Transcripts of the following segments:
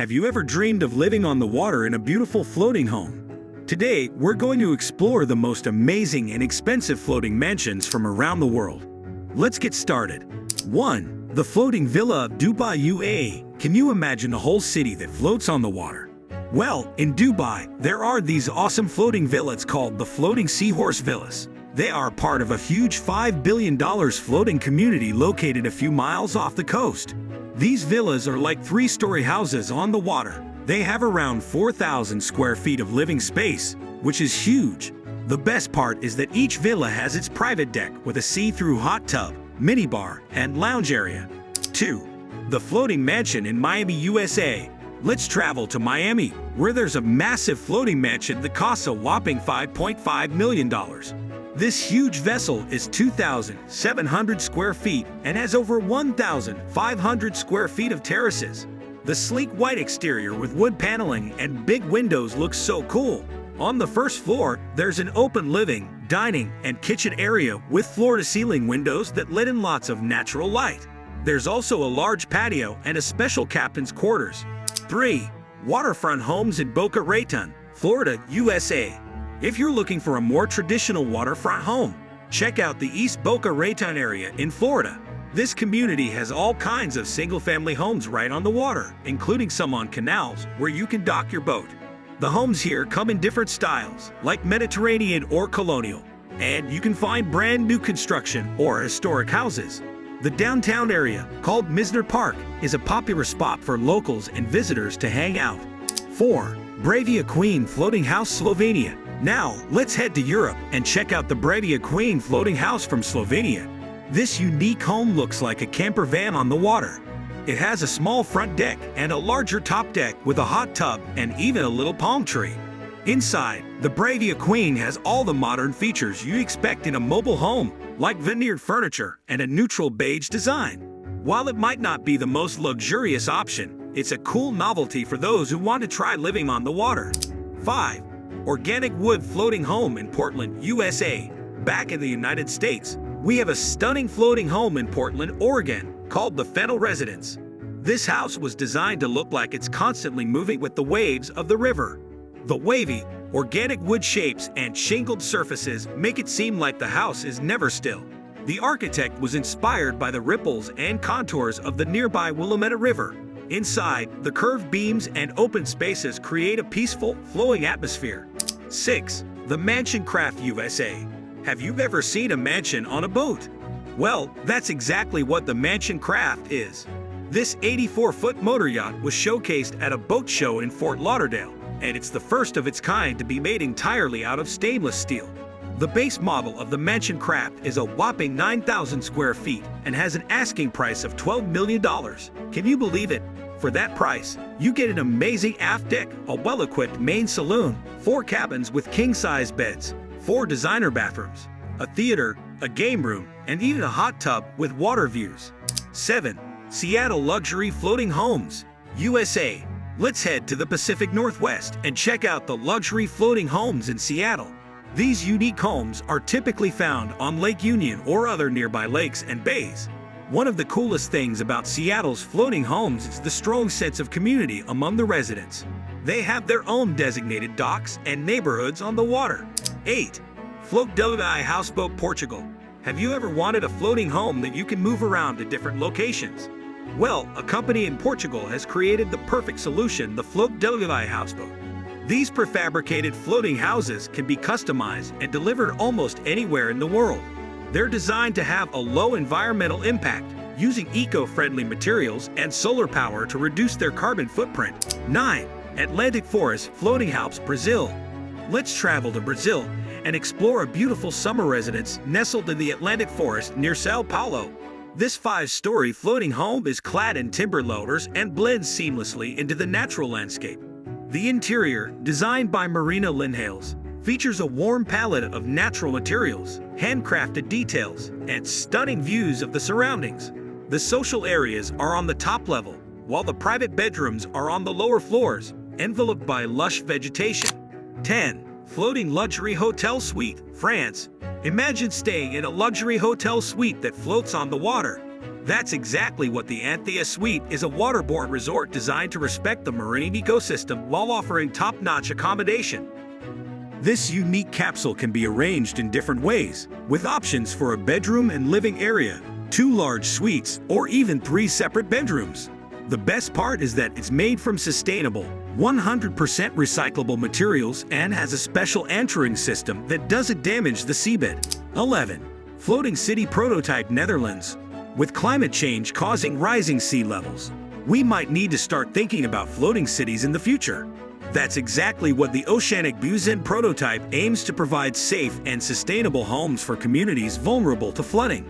Have you ever dreamed of living on the water in a beautiful floating home? Today, we're going to explore the most amazing and expensive floating mansions from around the world. Let's get started. 1. The Floating Villa of Dubai, UAE. Can you imagine a whole city that floats on the water? Well, in Dubai, there are these awesome floating villas called the Floating Seahorse Villas. They are part of a huge $5 billion floating community located a few miles off the coast. These villas are like three-story houses on the water. They have around 4,000 square feet of living space, which is huge. The best part is that each villa has its private deck with a see-through hot tub, minibar, and lounge area. 2. The Floating Mansion in Miami, USA. Let's travel to Miami, where there's a massive floating mansion that costs a whopping $5.5 million. This huge vessel is 2,700 square feet and has over 1,500 square feet of terraces. The sleek white exterior with wood paneling and big windows looks so cool. On the first floor, there's an open living, dining, and kitchen area with floor-to-ceiling windows that let in lots of natural light. There's also a large patio and a special captain's quarters. 3. Waterfront homes in Boca Raton, Florida, USA. If you're looking for a more traditional waterfront home, check out the East Boca Raton area in Florida. This community has all kinds of single-family homes right on the water, including some on canals where you can dock your boat. The homes here come in different styles, like Mediterranean or colonial, and you can find brand new construction or historic houses. The downtown area, called Misner Park, is a popular spot for locals and visitors to hang out. 4. Bravia Queen Floating House, Slovenia. Now, let's head to Europe and check out the Bravia Queen Floating House from Slovenia. This unique home looks like a camper van on the water. It has a small front deck and a larger top deck with a hot tub and even a little palm tree. Inside, the Bravia Queen has all the modern features you'd expect in a mobile home, like veneered furniture and a neutral beige design. While it might not be the most luxurious option, it's a cool novelty for those who want to try living on the water. 5. Organic Wood Floating Home in Portland, USA. Back in the United States, we have a stunning floating home in Portland, Oregon, called the Fennel Residence. This house was designed to look like it's constantly moving with the waves of the river. The wavy, organic wood shapes and shingled surfaces make it seem like the house is never still. The architect was inspired by the ripples and contours of the nearby Willamette River. Inside, the curved beams and open spaces create a peaceful, flowing atmosphere. 6. The Mansion Craft, USA. Have you ever seen a mansion on a boat? Well, that's exactly what the Mansion Craft is. This 84-foot motor yacht was showcased at a boat show in Fort Lauderdale, and it's the first of its kind to be made entirely out of stainless steel. The base model of the Mansion Craft is a whopping 9,000 square feet and has an asking price of $12 million. Can you believe it? For that price, you get an amazing aft deck, a well-equipped main saloon, 4 cabins with king-size beds, 4 designer bathrooms, a theater, a game room, and even a hot tub with water views. 7. Seattle Luxury Floating Homes, USA. Let's head to the Pacific Northwest and check out the luxury floating homes in Seattle. These unique homes are typically found on Lake Union or other nearby lakes and bays. One of the coolest things about Seattle's floating homes is the strong sense of community among the residents. They have their own designated docks and neighborhoods on the water. 8. Float Dubai Houseboat, Portugal. Have you ever wanted a floating home that you can move around to different locations? Well, a company in Portugal has created the perfect solution, the Float Dubai Houseboat. These prefabricated floating houses can be customized and delivered almost anywhere in the world. They're designed to have a low environmental impact, using eco-friendly materials and solar power to reduce their carbon footprint. 9. Atlantic Forest Floating House, Brazil. Let's travel to Brazil and explore a beautiful summer residence nestled in the Atlantic Forest near Sao Paulo. This 5-story floating home is clad in timber loaders and blends seamlessly into the natural landscape. The interior, designed by Marina Linhales, features a warm palette of natural materials, handcrafted details, and stunning views of the surroundings. The social areas are on the top level, while the private bedrooms are on the lower floors, enveloped by lush vegetation. 10. Floating Luxury Hotel Suite, France. Imagine staying in a luxury hotel suite that floats on the water. That's exactly what the Anthea Suite is, a waterborne resort designed to respect the marine ecosystem while offering top-notch accommodation. This unique capsule can be arranged in different ways, with options for a bedroom and living area, 2 large suites, or even 3 separate bedrooms. The best part is that it's made from sustainable, 100% recyclable materials and has a special anchoring system that doesn't damage the seabed. 11. Floating City Prototype, Netherlands. With climate change causing rising sea levels, we might need to start thinking about floating cities in the future. That's exactly what the Oceanic Buzen prototype aims to provide: safe and sustainable homes for communities vulnerable to flooding.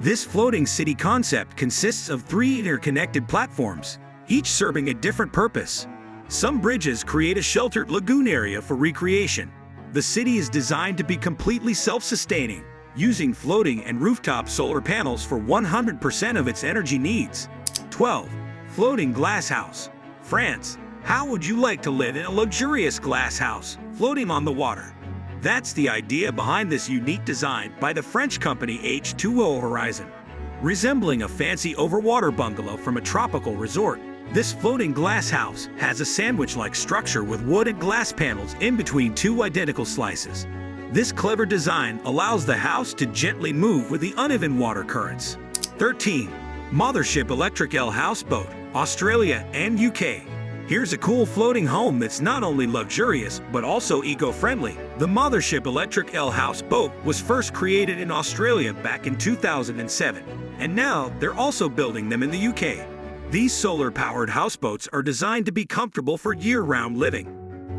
This floating city concept consists of 3 interconnected platforms, each serving a different purpose. Some bridges create a sheltered lagoon area for recreation. The city is designed to be completely self-sustaining, using floating and rooftop solar panels for 100% of its energy needs. 12. Floating Glass House, France. How would you like to live in a luxurious glass house, floating on the water? That's the idea behind this unique design by the French company H2O Horizon. Resembling a fancy overwater bungalow from a tropical resort, this floating glass house has a sandwich-like structure with wood and glass panels in between 2 identical slices. This clever design allows the house to gently move with the uneven water currents. 13. Mothership Electric L Houseboat, Australia and UK. Here's a cool floating home that's not only luxurious, but also eco-friendly. The Mothership Electric L Houseboat was first created in Australia back in 2007, and now they're also building them in the UK. These solar-powered houseboats are designed to be comfortable for year-round living.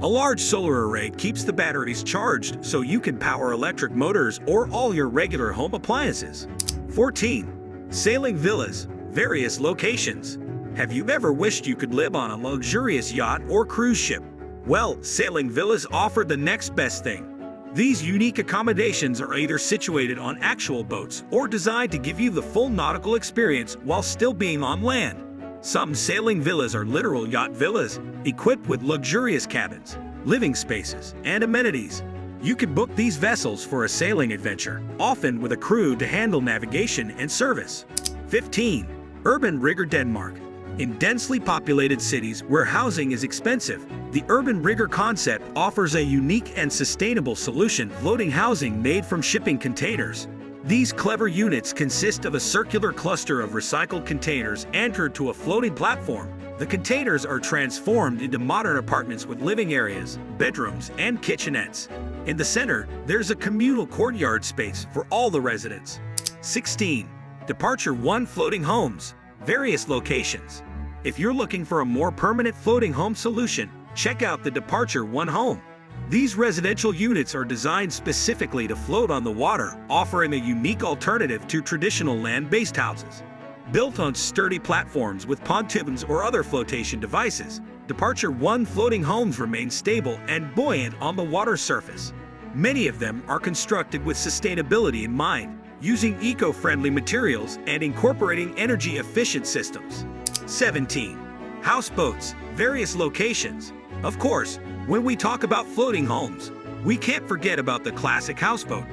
A large solar array keeps the batteries charged so you can power electric motors or all your regular home appliances. 14. Sailing Villas, various locations. Have you ever wished you could live on a luxurious yacht or cruise ship? Well, sailing villas offer the next best thing. These unique accommodations are either situated on actual boats or designed to give you the full nautical experience while still being on land. Some sailing villas are literal yacht villas, equipped with luxurious cabins, living spaces, and amenities. You can book these vessels for a sailing adventure, often with a crew to handle navigation and service. 15. Urban Rigger, Denmark. In densely populated cities where housing is expensive, the urban rigger concept offers a unique and sustainable solution: floating housing made from shipping containers. These clever units consist of a circular cluster of recycled containers anchored to a floating platform. The containers are transformed into modern apartments with living areas, bedrooms, and kitchenettes. In the center, there's a communal courtyard space for all the residents. 16. Departure 1 Floating Homes, various locations. If you're looking for a more permanent floating home solution, check out the Departure 1 Home. These residential units are designed specifically to float on the water, offering a unique alternative to traditional land-based houses. Built on sturdy platforms with pontoons or other flotation devices, Departure 1 floating homes remain stable and buoyant on the water surface. Many of them are constructed with sustainability in mind, using eco-friendly materials and incorporating energy-efficient systems. 17. Houseboats, various locations. Of course, when we talk about floating homes, we can't forget about the classic houseboat.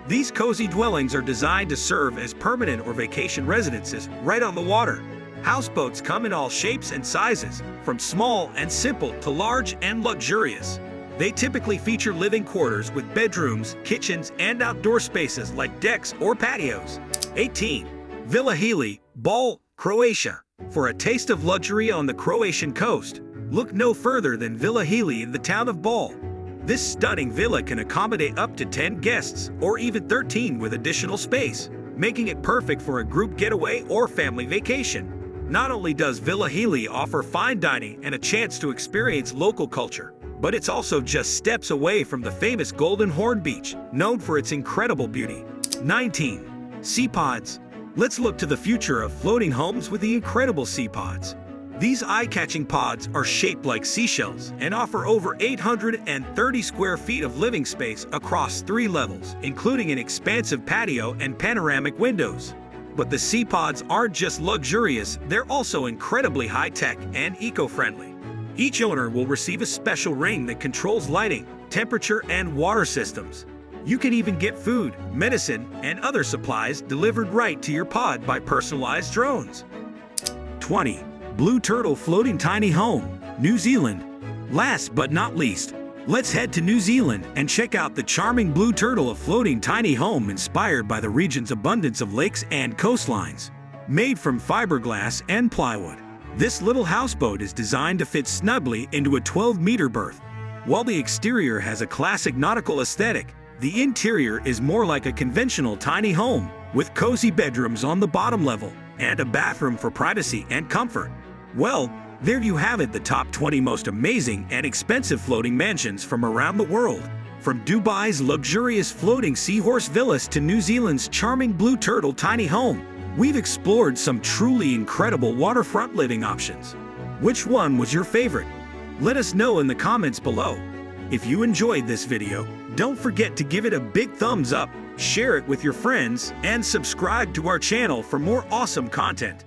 These cozy dwellings are designed to serve as permanent or vacation residences right on the water. Houseboats come in all shapes and sizes, from small and simple to large and luxurious. They typically feature living quarters with bedrooms, kitchens, and outdoor spaces like decks or patios. 18. Villa Heli, Bal, Croatia. For a taste of luxury on the Croatian coast, look no further than Villa Heli in the town of Bal. This stunning villa can accommodate up to 10 guests, or even 13 with additional space, making it perfect for a group getaway or family vacation. Not only does Villa Heli offer fine dining and a chance to experience local culture, but it's also just steps away from the famous Golden Horn Beach, known for its incredible beauty. 19. Sea Pods. Let's look to the future of floating homes with the incredible sea pods. These eye-catching pods are shaped like seashells and offer over 830 square feet of living space across 3 levels, including an expansive patio and panoramic windows. But the sea pods aren't just luxurious, they're also incredibly high-tech and eco-friendly. Each owner will receive a special ring that controls lighting, temperature, and water systems. You can even get food, medicine, and other supplies delivered right to your pod by personalized drones. 20. Blue Turtle Floating Tiny Home, New Zealand. Last but not least, let's head to New Zealand and check out the charming Blue Turtle, a floating tiny home inspired by the region's abundance of lakes and coastlines. Made from fiberglass and plywood, this little houseboat is designed to fit snugly into a 12-meter berth. While the exterior has a classic nautical aesthetic, the interior is more like a conventional tiny home, with cozy bedrooms on the bottom level and a bathroom for privacy and comfort. Well, there you have it, the top 20 most amazing and expensive floating mansions from around the world. From Dubai's luxurious floating seahorse villas to New Zealand's charming Blue Turtle tiny home, we've explored some truly incredible waterfront living options. Which one was your favorite? Let us know in the comments below. If you enjoyed this video, don't forget to give it a big thumbs up, share it with your friends, and subscribe to our channel for more awesome content.